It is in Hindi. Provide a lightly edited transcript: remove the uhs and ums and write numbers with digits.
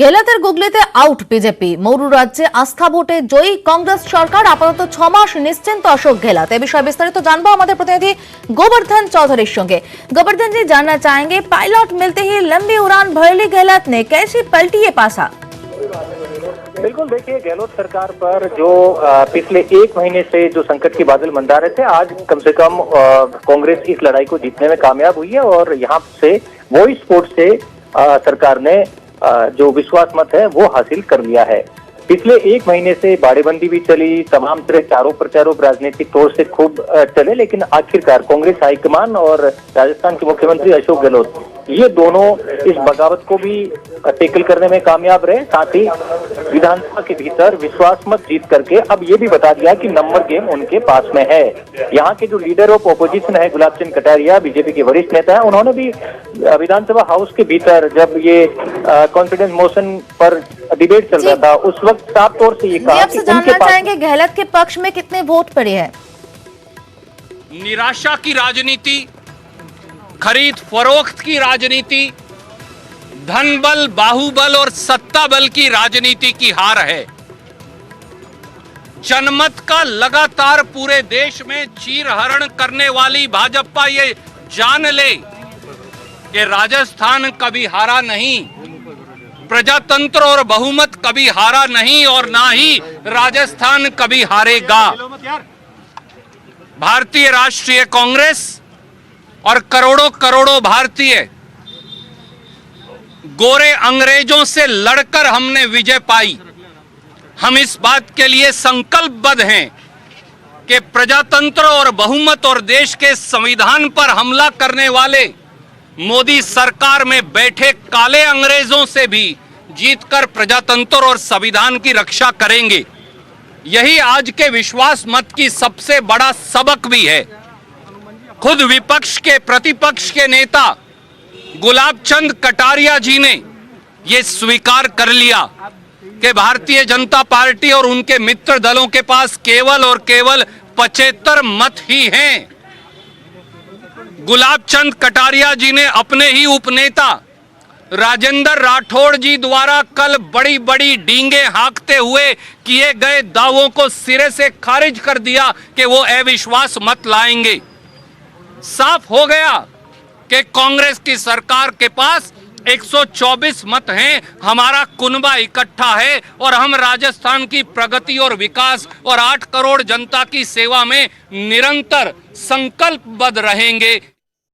গেলাতের গুগলিতে আউট বিজেপি। মৌরু রাজ্যে আস্থা ভোটে জয়ী কংগ্রেস সরকার। আপাতত 6 মাস নিশ্চিন্ত অশোক গেহलोत। এ বিষয়ে বিস্তারিত জানবো আমাদের প্রতিনিধि गोवर्धन चौधरी संगे। गोवर्धन जी, जानना चाहेंगे पायलट मिलते ही लंबी उड़ान भरली गहलोत ने, कैसी पलटी ये पासा? बिल्कुल, देखिए गहलोत सरकार पर जो पिछले एक महीने से जो संकट के बादल मंडरा रहे थे, आज कम से कम कांग्रेस इस लड़ाई को जीतने में कामयाब हुई है और यहाँ से वॉइस वोट से सरकार ने जो विश्वास मत है वो हासिल कर लिया है। पिछले एक महीने से बाड़ेबंदी भी चली, तमाम तरह चारों प्रचारों राजनीतिक तौर से खूब चले, लेकिन आखिरकार कांग्रेस हाईकमान और राजस्थान के मुख्यमंत्री अशोक गहलोत ये दोनों इस बगावत को भी टैकल करने में कामयाब रहे। साथ ही विधानसभा के भीतर विश्वास मत जीत करके अब ये भी बता दिया कि नंबर गेम उनके पास में है। यहाँ के जो लीडर ऑफ ऑपोजिशन है गुलाब चंद कटारिया, बीजेपी के वरिष्ठ नेता है, उन्होंने भी विधानसभा हाउस के भीतर जब ये कॉन्फिडेंस मोशन पर डिबेट चल रहा था उस वक्त साफ तौर से ये कहा कि जानना चाहेंगे गहलोत के पक्ष में कितने वोट पड़े हैं? निराशा की राजनीति, खरीद फरोख्त की राजनीति, धन बल, बाहुबल और सत्ता बल की राजनीति की हार है। जनमत का लगातार पूरे देश में चीरहरण करने वाली भाजपा ये जान ले कि राजस्थान कभी हारा नहीं, प्रजातंत्र और बहुमत कभी हारा नहीं और ना ही राजस्थान कभी हारेगा। भारतीय राष्ट्रीय कांग्रेस और करोड़ों करोड़ों भारतीय गोरे अंग्रेजों से लड़कर हमने विजय पाई। हम इस बात के लिए संकल्पबद्ध हैं कि प्रजातंत्र और बहुमत और देश के संविधान पर हमला करने वाले मोदी सरकार में बैठे काले अंग्रेजों से भी जीतकर प्रजातंत्र और संविधान की रक्षा करेंगे। यही आज के विश्वास मत की सबसे बड़ा सबक भी है। खुद विपक्ष के प्रतिपक्ष के नेता गुलाब चंद कटारिया जी ने यह स्वीकार कर लिया कि भारतीय जनता पार्टी और उनके मित्र दलों के पास केवल और केवल 75 मत ही हैं। गुलाब चंद कटारिया जी ने अपने ही उपनेता राजेंद्र राठौड़ जी द्वारा कल बड़ी बड़ी डींगे हाँकते हुए किए गए दावों को सिरे से खारिज कर दिया कि वो अविश्वास मत लाएंगे। साफ हो गया कि कांग्रेस की सरकार के पास 124 मत हैं, हमारा कुनबा इकट्ठा है और हम राजस्थान की प्रगति और विकास और 8 करोड़ जनता की सेवा में निरंतर संकल्पबद्ध रहेंगे।